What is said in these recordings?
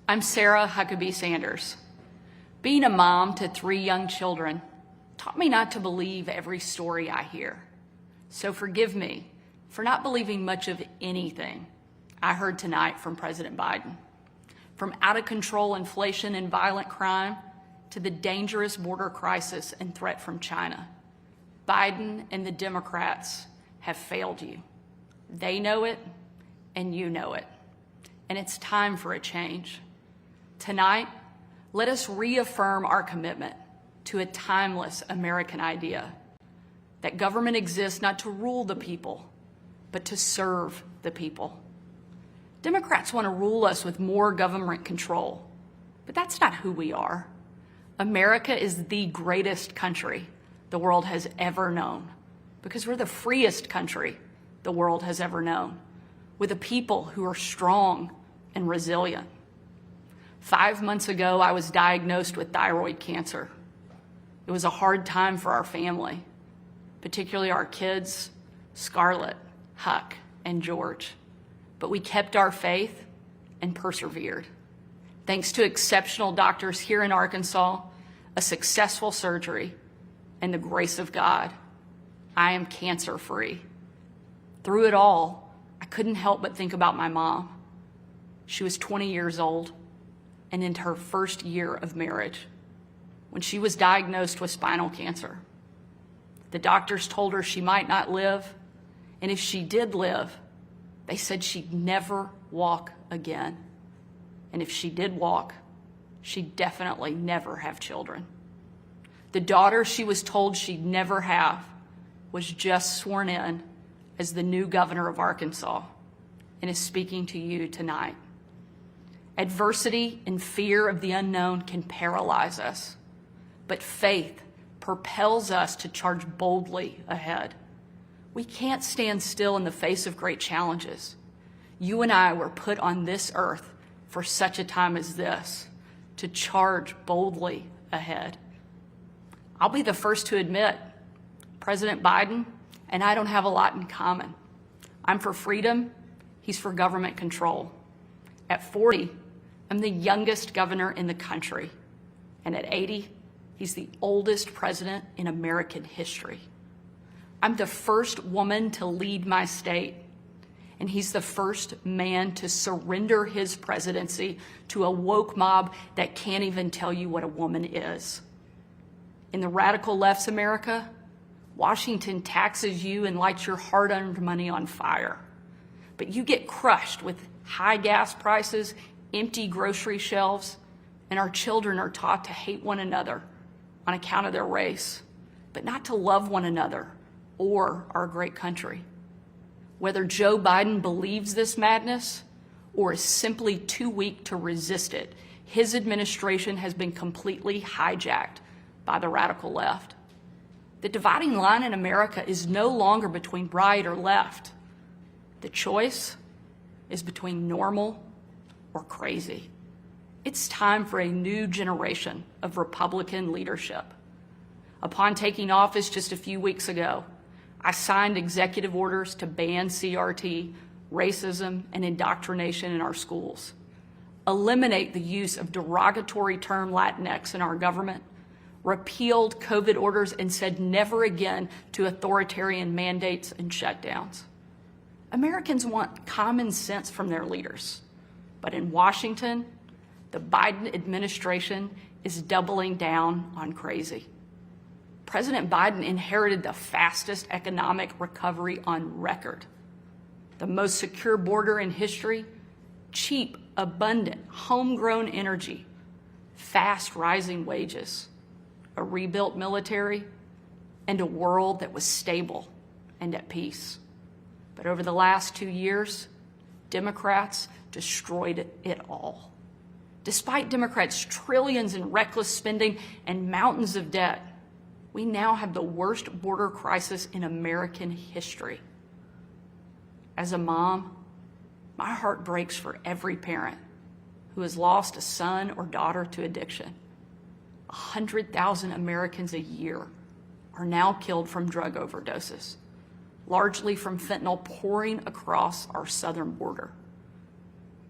I'm Sarah Huckabee Sanders. Being a mom to 3 young children taught me not to believe every story I hear. So forgive me for not believing much of anything I heard tonight from President Biden. From out-of-control inflation and violent crime to the dangerous border crisis and threat from China, Biden and the Democrats have failed you. They know it, and you know it. And it's time for a change. Tonight, let us reaffirm our commitment to a timeless American idea that government exists not to rule the people, but to serve the people. Democrats want to rule us with more government control, but that's not who we are. America is the greatest country the world has ever known because we're the freest country the world has ever known, with a people who are strong and resilient. 5 months ago, I was diagnosed with thyroid cancer. It was a hard time for our family, particularly our kids, Scarlett, Huck, and George. But we kept our faith and persevered. Thanks to exceptional doctors here in Arkansas, a successful surgery, and the grace of God, I am cancer-free. Through it all, I couldn't help but think about my mom. She was 20 years old and into her first year of marriage when she was diagnosed with spinal cancer. The doctors told her she might not live, and if she did live, they said she'd never walk again. And if she did walk, she'd definitely never have children. The daughter she was told she'd never have was just sworn in as the new governor of Arkansas and is speaking to you tonight. Adversity and fear of the unknown can paralyze us, but faith propels us to charge boldly ahead. We can't stand still in the face of great challenges. You and I were put on this earth for such a time as this, to charge boldly ahead. I'll be the first to admit, President Biden and I don't have a lot in common. I'm for freedom, he's for government control. At 40, I'm the youngest governor in the country. And at 80, he's the oldest president in American history. I'm the first woman to lead my state, and he's the first man to surrender his presidency to a woke mob that can't even tell you what a woman is. In the radical left's America, Washington taxes you and lights your hard-earned money on fire. But you get crushed with high gas prices, empty grocery shelves, and our children are taught to hate one another on account of their race, but not to love one another or our great country. Whether Joe Biden believes this madness or is simply too weak to resist it, his administration has been completely hijacked by the radical left. The dividing line in America is no longer between right or left. The choice is between normal or crazy. It's time for a new generation of Republican leadership. Upon taking office just a few weeks ago, I signed executive orders to ban CRT, racism, and indoctrination in our schools, eliminate the use of derogatory term Latinx in our government, repealed COVID orders, and said never again to authoritarian mandates and shutdowns. Americans want common sense from their leaders, but in Washington, the Biden administration is doubling down on crazy. President Biden inherited the fastest economic recovery on record, the most secure border in history, cheap, abundant, homegrown energy, fast rising wages, a rebuilt military, and a world that was stable and at peace. But over the last 2 years, Democrats destroyed it all. Despite Democrats' trillions in reckless spending and mountains of debt, we now have the worst border crisis in American history. As a mom, my heart breaks for every parent who has lost a son or daughter to addiction. 100,000 Americans a year are now killed from drug overdoses, largely from fentanyl pouring across our southern border.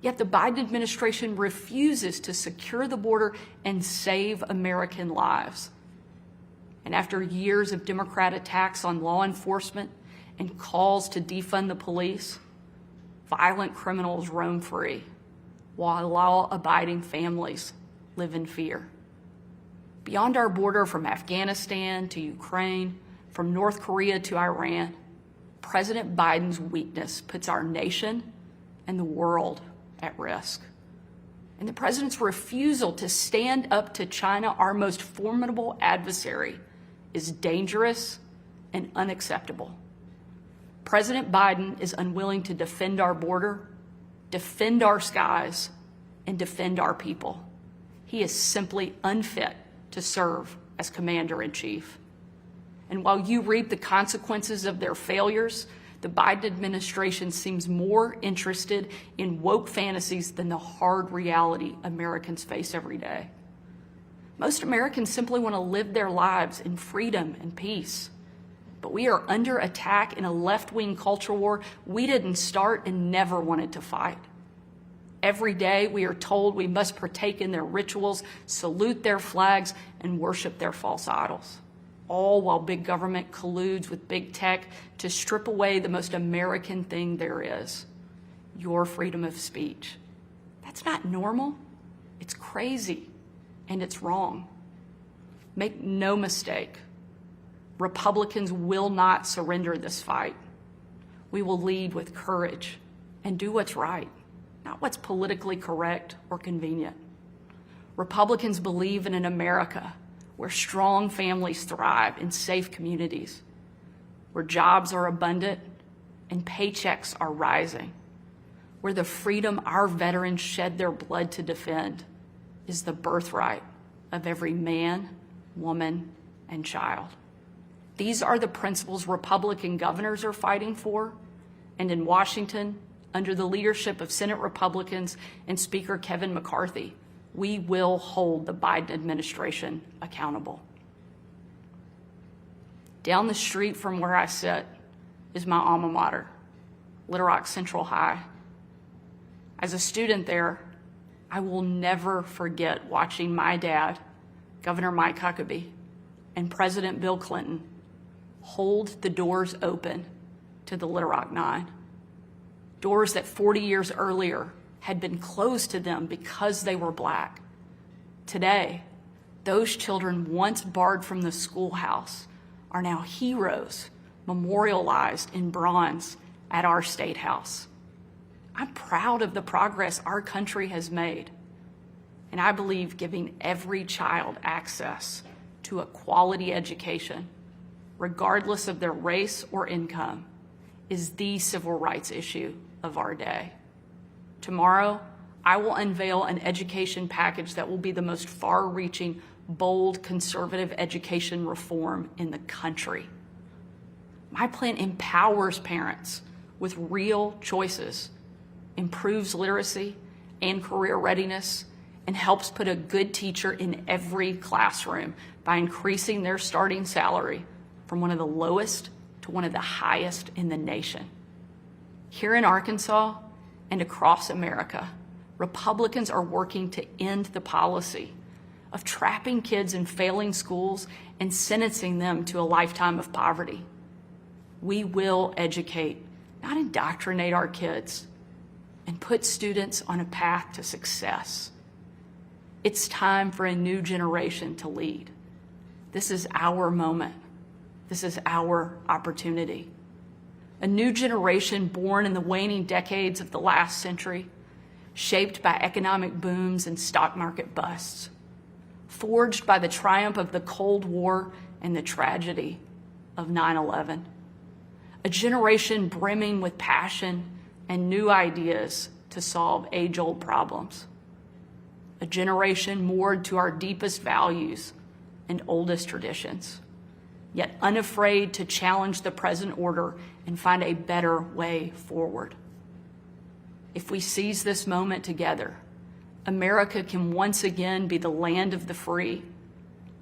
Yet the Biden administration refuses to secure the border and save American lives. And after years of Democrat attacks on law enforcement and calls to defund the police, violent criminals roam free, while law-abiding families live in fear. Beyond our border, from Afghanistan to Ukraine, from North Korea to Iran, President Biden's weakness puts our nation and the world at risk. And the president's refusal to stand up to China, our most formidable adversary, is dangerous and unacceptable. President Biden is unwilling to defend our border, defend our skies, and defend our people. He is simply unfit to serve as commander-in-chief. And while you reap the consequences of their failures, the Biden administration seems more interested in woke fantasies than the hard reality Americans face every day. Most Americans simply want to live their lives in freedom and peace. But we are under attack in a left-wing culture war we didn't start and never wanted to fight. Every day we are told we must partake in their rituals, salute their flags, and worship their false idols, all while big government colludes with big tech to strip away the most American thing there is, your freedom of speech. That's not normal. It's crazy, and it's wrong. Make no mistake, Republicans will not surrender this fight. We will lead with courage and do what's right, not what's politically correct or convenient. Republicans believe in an America where strong families thrive in safe communities, where jobs are abundant and paychecks are rising, where the freedom our veterans shed their blood to defend is the birthright of every man, woman, and child. These are the principles Republican governors are fighting for, and in Washington, under the leadership of Senate Republicans and Speaker Kevin McCarthy, we will hold the Biden administration accountable. Down the street from where I sit is my alma mater, Little Rock Central High. As a student there, I will never forget watching my dad, Governor Mike Huckabee, and President Bill Clinton hold the doors open to the Little Rock Nine. Doors that 40 years earlier had been closed to them because they were Black. Today, those children once barred from the schoolhouse are now heroes memorialized in bronze at our State House. I'm proud of the progress our country has made, and I believe giving every child access to a quality education, regardless of their race or income, is the civil rights issue of our day. Tomorrow, I will unveil an education package that will be the most far-reaching, bold, conservative education reform in the country. My plan empowers parents with real choices, improves literacy and career readiness, and helps put a good teacher in every classroom by increasing their starting salary from one of the lowest to one of the highest in the nation. Here in Arkansas and across America, Republicans are working to end the policy of trapping kids in failing schools and sentencing them to a lifetime of poverty. We will educate, not indoctrinate our kids, and put students on a path to success. It's time for a new generation to lead. This is our moment. This is our opportunity. A new generation born in the waning decades of the last century, shaped by economic booms and stock market busts, forged by the triumph of the Cold War and the tragedy of 9/11. A generation brimming with passion and new ideas to solve age-old problems. A generation moored to our deepest values and oldest traditions, yet unafraid to challenge the present order and find a better way forward. If we seize this moment together, America can once again be the land of the free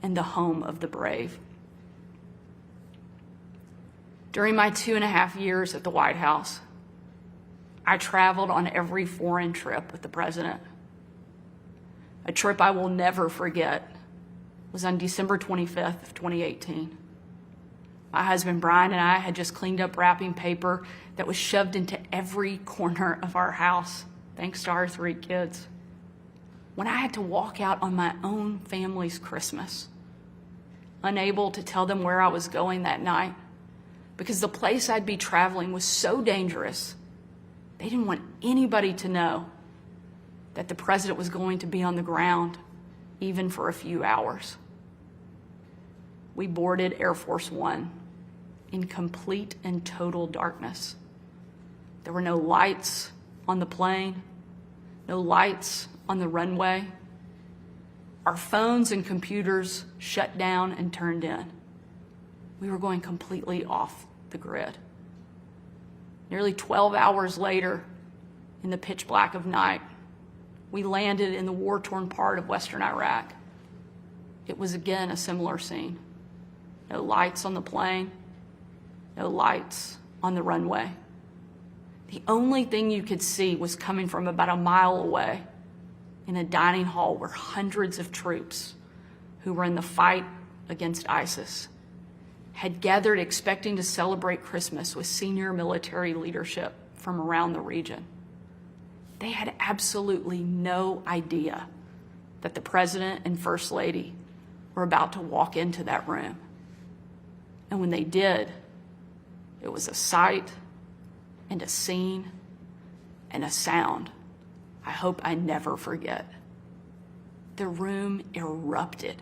and the home of the brave. During my 2.5 years at the White House, I traveled on every foreign trip with the president. A trip I will never forget was on December 25th of 2018. My husband Brian and I had just cleaned up wrapping paper that was shoved into every corner of our house, thanks to our 3 kids. When I had to walk out on my own family's Christmas, unable to tell them where I was going that night, because the place I'd be traveling was so dangerous, they didn't want anybody to know that the president was going to be on the ground, even for a few hours. We boarded Air Force One in complete and total darkness. There were no lights on the plane, no lights on the runway. Our phones and computers shut down and turned in. We were going completely off the grid. Nearly 12 hours later, in the pitch black of night, we landed in the war-torn part of western Iraq. It was again a similar scene. No lights on the plane, no lights on the runway. The only thing you could see was coming from about a mile away in a dining hall where hundreds of troops who were in the fight against ISIS had gathered expecting to celebrate Christmas with senior military leadership from around the region. They had absolutely no idea that the president and first lady were about to walk into that room. And when they did, it was a sight and a scene and a sound I hope I never forget. The room erupted.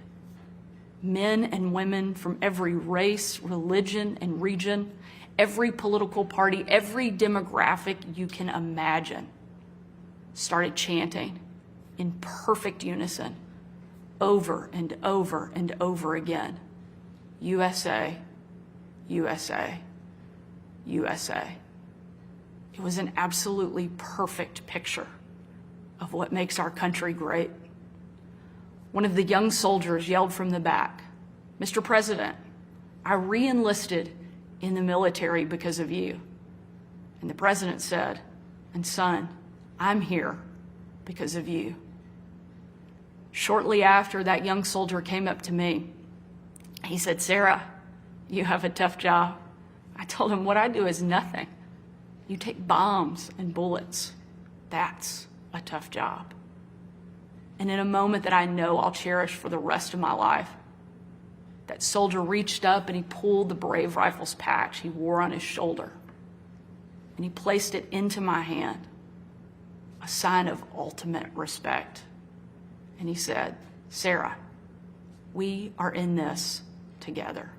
Men and women from every race, religion, and region, every political party, every demographic you can imagine, started chanting in perfect unison over and over and over again, USA, USA, USA. It was an absolutely perfect picture of what makes our country great. One of the young soldiers yelled from the back, "Mr. President, I re-enlisted in the military because of you." And the president said, "And son, I'm here because of you." Shortly after, that young soldier came up to me. He said, "Sarah, you have a tough job." I told him, "What I do is nothing. You take bombs and bullets. That's a tough job." And in a moment that I know I'll cherish for the rest of my life, that soldier reached up and he pulled the Brave Rifles patch he wore on his shoulder, and he placed it into my hand, a sign of ultimate respect. And he said, "Sarah, we are in this together."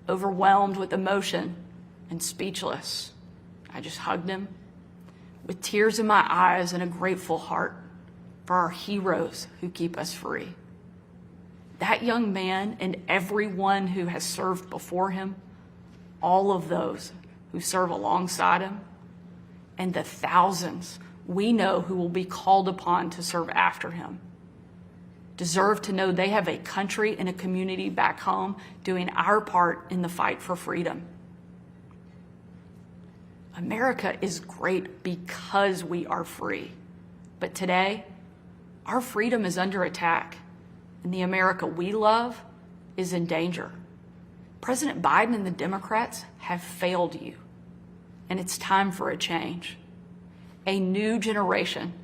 Overwhelmed with emotion and speechless, I just hugged him with tears in my eyes and a grateful heart for our heroes who keep us free. That young man and everyone who has served before him, all of those who serve alongside him, and the thousands we know who will be called upon to serve after him, deserve to know they have a country and a community back home doing our part in the fight for freedom. America is great because we are free. But today, our freedom is under attack, and the America we love is in danger. President Biden and the Democrats have failed you, and it's time for a change. A new generation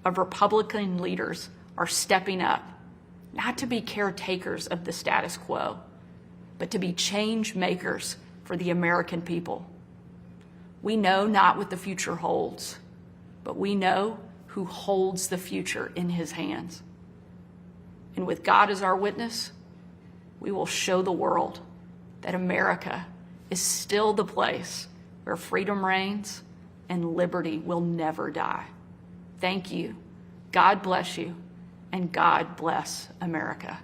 of Republican leaders are stepping up, not to be caretakers of the status quo, but to be change makers for the American people. We know not what the future holds, but we know who holds the future in his hands. And with God as our witness, we will show the world that America is still the place where freedom reigns and liberty will never die. Thank you. God bless you, and God bless America.